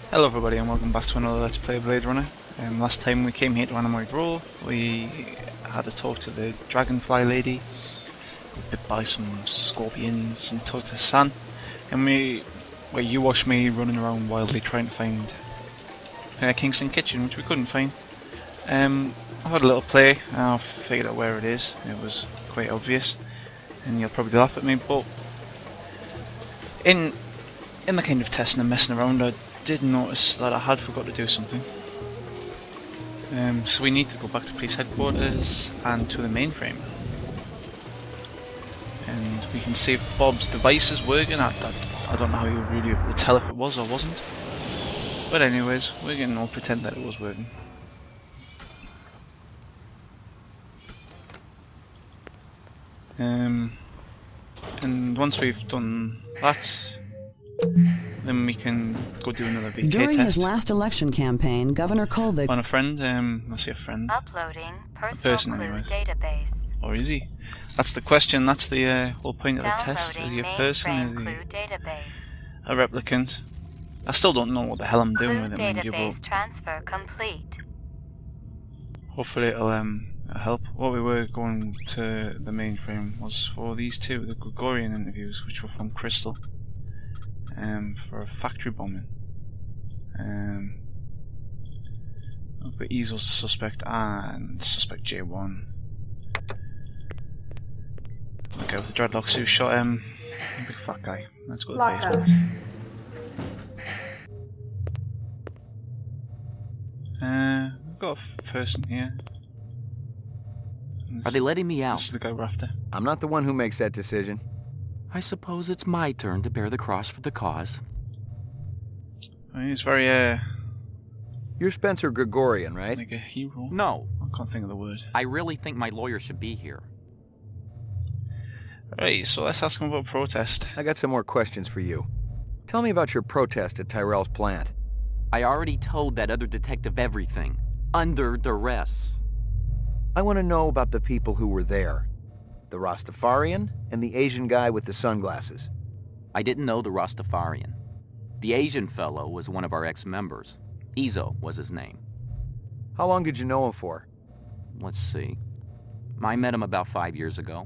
Hello everybody and welcome back to another Let's Play Blade Runner. Last time we came here to Animoid Row, we had a talk to the dragonfly lady, bit by some scorpions and talked to San, and you watched me running around wildly trying to find Kingston Kitchen, which we couldn't find. I had a little play and I figured out where it is. It was quite obvious and you'll probably laugh at me, but in the kind of testing and messing around, I did notice that I had forgot to do something. So we need to go back to police headquarters and to the mainframe. And we can see if Bob's device is working. I don't know how you'll really be able to tell if it was or wasn't. But anyways, we're going to pretend that it was working. And once we've done that, then we can go do another VK During test. his last election campaign, Governor Colvig... On a friend, I see a friend. Uploading A person, personal anyways. database. Or is he? That's the question, that's the whole point of the test. Is he a person? Is he a replicant? I still don't know what the hell I'm doing with it, mind you, but Database transfer complete. hopefully it'll help. What we were going to the mainframe was for these two, the Gregorian interviews, which were from Crystal. For a factory bombing. But Easel's the suspect and suspect J1. Okay, with the dreadlocks who shot him. Big fat guy. Let's go to the basement. We've got a person here. Are they letting me out? This is the guy we're after. I'm not the one who makes that decision. I suppose it's my turn to bear the cross for the cause. He's very, You're Spencer Gregorian, right? like a hero. No, I can't think of the word. I really think my lawyer should be here. Right, so let's ask him about protest. I got some more questions for you. Tell me about your protest at Tyrell's plant. I already told that other detective everything. Under duress. I want to know about the people who were there. The Rastafarian and the Asian guy with the sunglasses. I didn't know the Rastafarian. The Asian fellow was one of our ex-members. Izo was his name. How long did you know him for? Let's see. I met him about 5 years ago.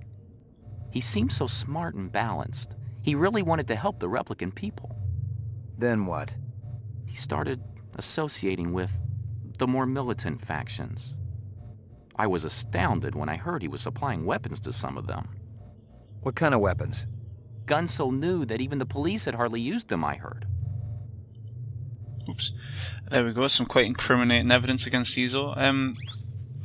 He seemed so smart and balanced. He really wanted to help the replicant people. Then what? He started associating with the more militant factions. I was astounded when I heard he was supplying weapons to some of them. What kind of weapons? Guns so new that even the police had hardly used them, I heard. Oops. There we go, some quite incriminating evidence against Izo. I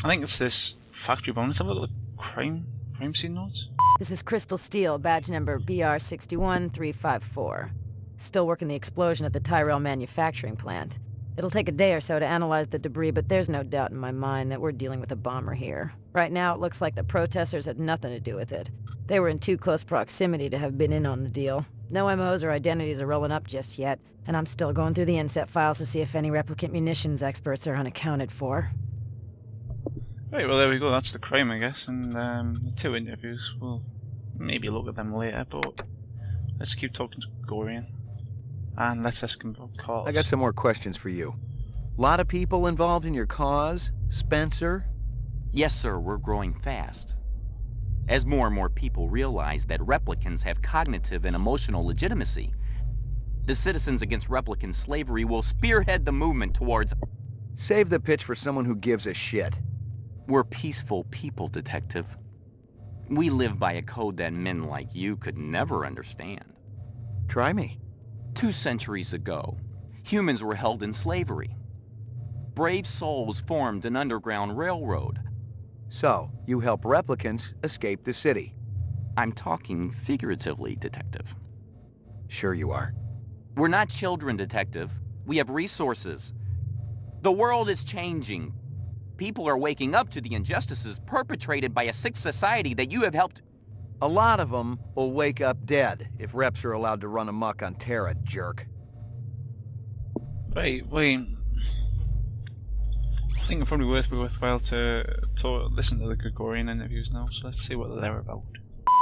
think it's this factory bomb. Let's have a look at the crime scene notes. This is Crystal Steel, badge number BR61354. Still working the explosion at the Tyrell manufacturing plant. It'll take a day or so to analyze the debris, but there's no doubt in my mind that we're dealing with a bomber here. Right now, it looks like the protesters had nothing to do with it. They were in too close proximity to have been in on the deal. No MOs or identities are rolling up just yet, and I'm still going through the inset files to see if any replicant munitions experts are unaccounted for. Right, well there we go, that's the crime I guess, and the two interviews, we'll maybe look at them later, but let's keep talking to Gregorian. And let's ask him about cause. I got some more questions for you. Lot of people involved in your cause? Spencer? Yes, sir, we're growing fast. As more and more people realize that replicants have cognitive and emotional legitimacy, the Citizens Against Replicant Slavery will spearhead the movement towards... Save the pitch for someone who gives a shit. We're peaceful people, Detective. We live by a code that men like you could never understand. Try me. 2 centuries ago, humans were held in slavery. Brave souls formed an underground railroad. So, you help replicants escape the city. I'm talking figuratively, Detective. Sure you are. We're not children, Detective. We have resources. The world is changing. People are waking up to the injustices perpetrated by a sick society that you have helped... A lot of them will wake up dead if reps are allowed to run amok on Terra, jerk. Wait. I think it's probably worthwhile to listen to the Gregorian interviews now, so let's see what they're about.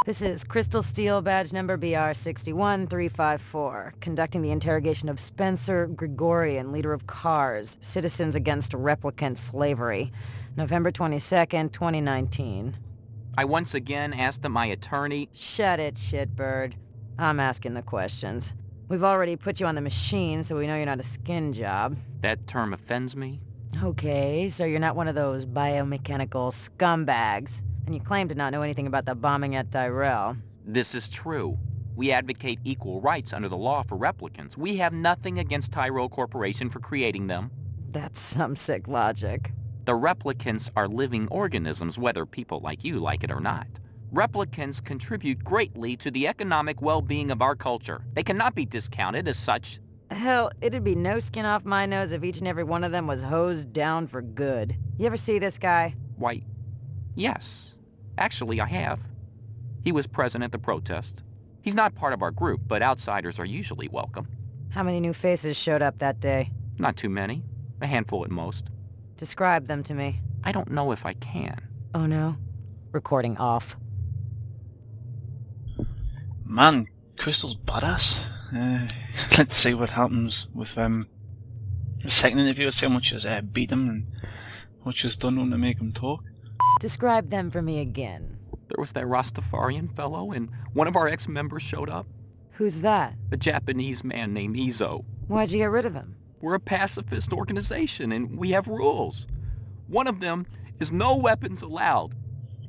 This is Crystal Steel badge number BR61354, conducting the interrogation of Spencer Gregorian, leader of CARS, Citizens Against Replicant Slavery, November 22nd, 2019. I once again asked that my attorney... Shut it, shitbird. I'm asking the questions. We've already put you on the machine, so we know you're not a skin job. That term offends me. Okay, so you're not one of those biomechanical scumbags. And you claim to not know anything about the bombing at Tyrell. This is true. We advocate equal rights under the law for replicants. We have nothing against Tyrell Corporation for creating them. That's some sick logic. The replicants are living organisms, whether people like you like it or not. Replicants contribute greatly to the economic well-being of our culture. They cannot be discounted as such. Hell, it'd be no skin off my nose if each and every one of them was hosed down for good. You ever see this guy? Why, yes. Actually, I have. He was present at the protest. He's not part of our group, but outsiders are usually welcome. How many new faces showed up that day? Not too many. A handful at most. Describe them to me. I don't know if I can. Oh no? Recording off. Man, Crystal's badass. Let's see what happens with the second interview. Let's see how much has beat him and what she's done to make him talk. Describe them for me again. There was that Rastafarian fellow, and one of our ex-members showed up. Who's that? A Japanese man named Izo. Why'd you get rid of him? We're a pacifist organization, and we have rules. One of them is no weapons allowed.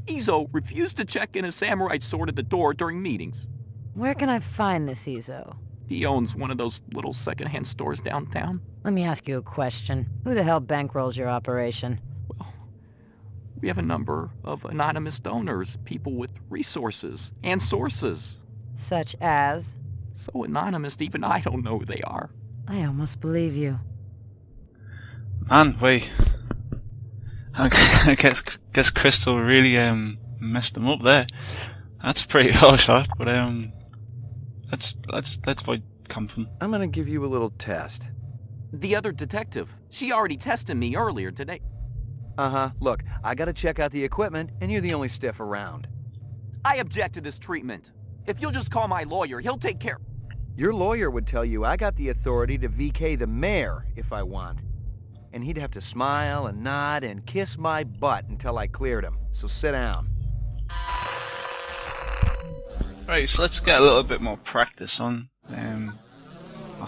Izo refused to check in a samurai sword at the door during meetings. Where can I find this Izo? He owns one of those little secondhand stores downtown. Let me ask you a question. Who the hell bankrolls your operation? We have a number of anonymous donors, people with resources and sources. Such as? So anonymous, even I don't know who they are. I almost believe you. Man, wait. I guess Crystal really messed him up there. That's pretty harsh, that. But let's avoid comfort. I'm gonna give you a little test. The other detective, she already tested me earlier today. Uh-huh. Look, I gotta check out the equipment, and you're the only stiff around. I object to this treatment. If you'll just call my lawyer, he'll take care... Your lawyer would tell you I got the authority to VK the mayor if I want. And he'd have to smile and nod and kiss my butt until I cleared him. So sit down. Right, so let's get a little bit more practice on. I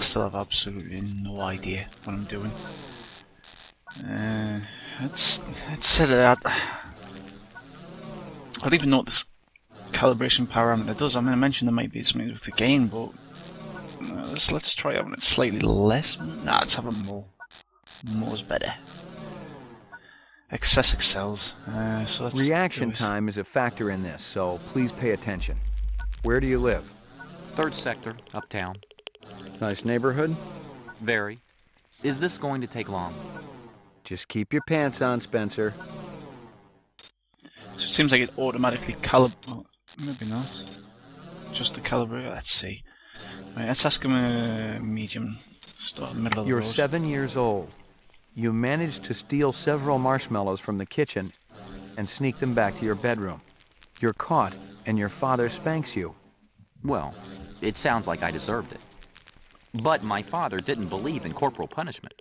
still have absolutely no idea what I'm doing. Let's set it out. I don't even know what this calibration parameter does. I mean, I mentioned there might be something with the gain, but let's try having it slightly less. Nah, let's have it more. More's better. Excess excels. So let's Reaction time is a factor in this, so please pay attention. Where do you live? 3rd sector, uptown. Nice neighborhood? Very. Is this going to take long? Just keep your pants on, Spencer. So it seems like it automatically calibrates. Maybe not. Just the calibrator. Let's see. Right, let's ask him a medium. Start in the middle of the You're road. 7 years old. You managed to steal several marshmallows from the kitchen and sneak them back to your bedroom. You're caught, and your father spanks you. Well, it sounds like I deserved it. But my father didn't believe in corporal punishment.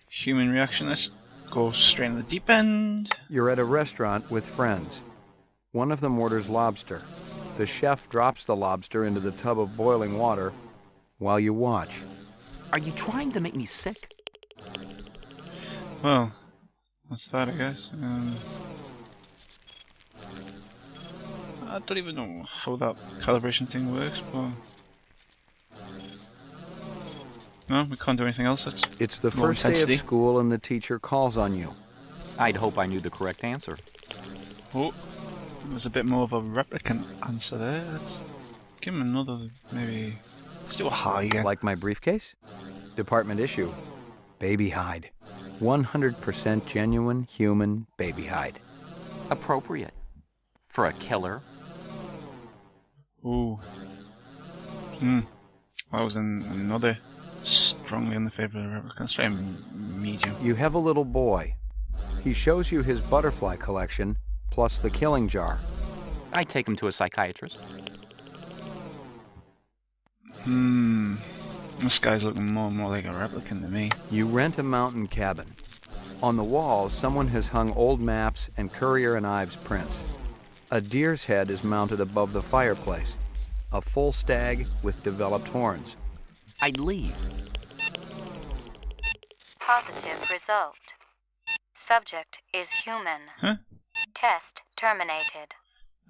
Human reaction. Let's go straight in the deep end. You're at a restaurant with friends. One of them orders lobster. The chef drops the lobster into the tub of boiling water while you watch. Are you trying to make me sick? Well, that's that, I guess. I don't even know how that calibration thing works, but... No, we can't do anything else. It's the low first day intensity. of school and the teacher calls on you. I'd hope I knew the correct answer. Oh, there's a bit more of a replicant answer there. Let's give him another, maybe... Let's do a high again. Like my briefcase? Department issue. Baby hide. 100% genuine human baby hide. Appropriate. For a killer. Ooh. That was another strongly in the favour of the replicant. Let's try medium. You have a little boy. He shows you his butterfly collection, plus the killing jar. I'd take him to a psychiatrist. This guy's looking more and more like a replicant to me. You rent a mountain cabin. On the walls, someone has hung old maps and Currier and Ives prints. A deer's head is mounted above the fireplace. A full stag with developed horns. I'd leave. Positive result. Subject is human. Huh? Test terminated.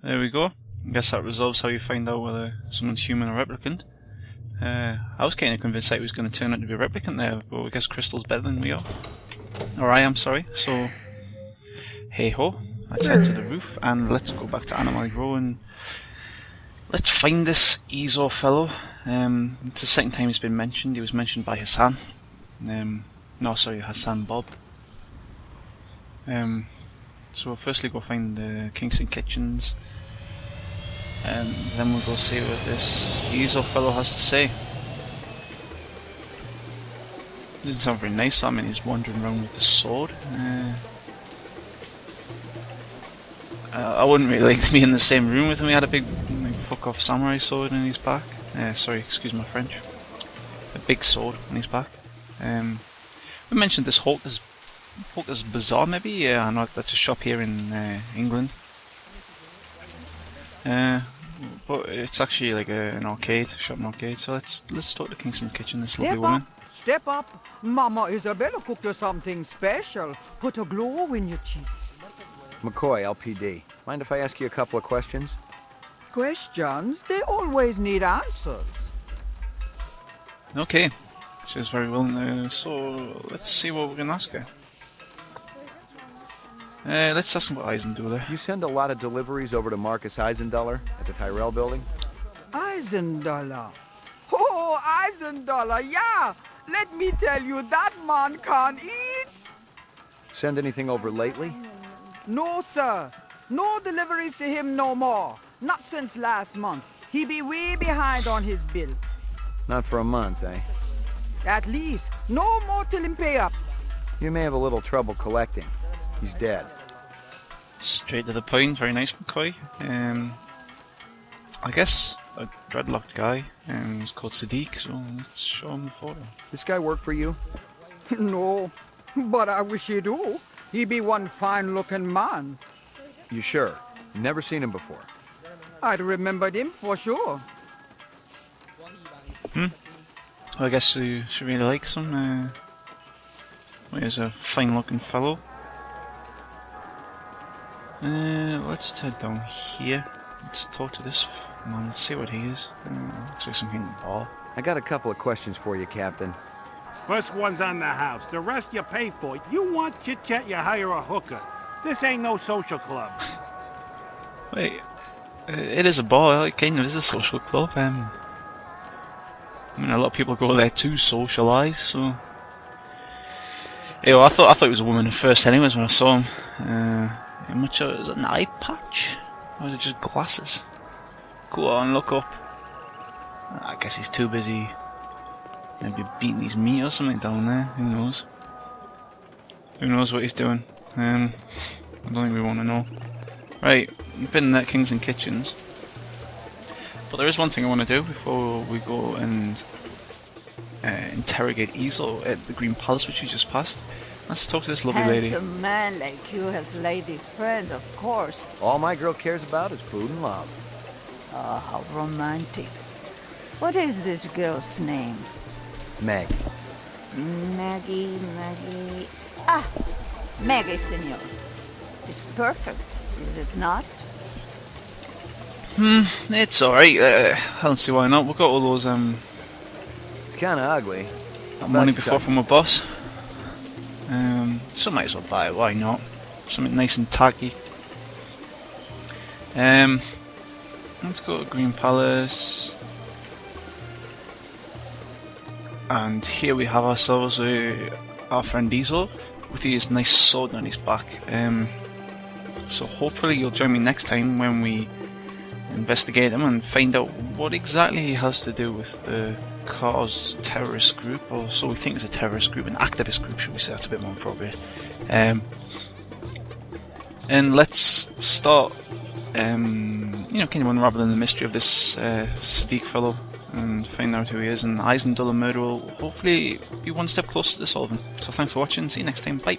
There we go. I guess that resolves how you find out whether someone's human or replicant. I was kind of convinced that he was going to turn out to be a replicant there, but I guess Crystal's better than we are. Or I am, sorry. So, hey ho, let's head to the roof and let's go back to Animoid Row and let's find this Ezo fellow. It's the second time he's been mentioned. He was mentioned by Hassan. No, sorry, Hassan Bob. So we'll firstly go find the Kingston Kitchens, and then we'll go see what this Ezo fellow has to say. Doesn't sound very nice. I mean, he's wandering around with the sword. I wouldn't really like to be in the same room with him. He had a big, like, fuck off samurai sword in his back. Sorry, excuse my French. A big sword in his back. We mentioned this Hawker's Bazaar, maybe? Yeah, I know that's a shop here in England. But it's actually like an arcade, shop and arcade. So let's talk to Kingston Kitchen, this lovely woman. Step up. Mama Isabella cooked you something special. Put a glow in your cheek. McCoy, LPD. Mind if I ask you a couple of questions? Questions? They always need answers. Okay, she's very willing. So let's see what we can ask her. Let's ask him about Eisenduller. You send a lot of deliveries over to Marcus Eisenduller at the Tyrell building? Eisenduller. Oh, Eisenduller, yeah. Let me tell you, that man can't eat. Send anything over lately? No, sir. No deliveries to him no more. Not since last month. He be way behind on his bill. Not for a month, eh? At least. No more till him pay up. You may have a little trouble collecting. He's dead. Straight to the point, very nice, McCoy. I guess a dreadlocked guy, he's called Sadiq, so let's show him the photo. This guy work for you? No, but I wish he do. He be one fine-looking man. You sure? Never seen him before. I'd remembered him for sure. Well, I guess she really likes him. Well, he's a fine-looking fellow. Let's head down here. Let's talk to this man. Let's see what he is. Looks like some kind of bar. I got a couple of questions for you, Captain. First one's on the house. The rest you pay for. You want chit-chat, you hire a hooker. This ain't no social club. Wait, it is a bar. It kind of is a social club. I mean, a lot of people go there to socialise. So, I thought it was a woman at first, anyways, when I saw him. Much of it was an eye patch, or was it just glasses? Go on, look up. I guess he's too busy. Maybe beating his meat or something down there. Who knows? Who knows what he's doing? I don't think we want to know. Right, we've been at Kingston Kitchens, but there is one thing I want to do before we go and interrogate Ezo at the Green Palace, which we just passed. Let's talk to this lovely lady. Handsome man like you has lady friend, of course. All my girl cares about is food and love. Oh, how romantic. What is this girl's name? Meg. Maggie. Ah, Maggie, senor. It's perfect, is it not? It's alright. I don't see why not. We've got all those It's kind of ugly. money before from a boss. So might as well buy it, why not? Something nice and tacky. Let's go to Green Palace. And here we have ourselves our friend Ezo with his nice sword on his back. So hopefully you'll join me next time when we investigate him and find out what exactly he has to do with the Cause terrorist group, or so we think it's a terrorist group, an activist group, should we say? That's a bit more appropriate. And let's start, you know, kind of unraveling the mystery of this Sadiq fellow and find out who he is, and Eisendollar murder will hopefully be one step closer to solving. So thanks for watching, see you next time, bye!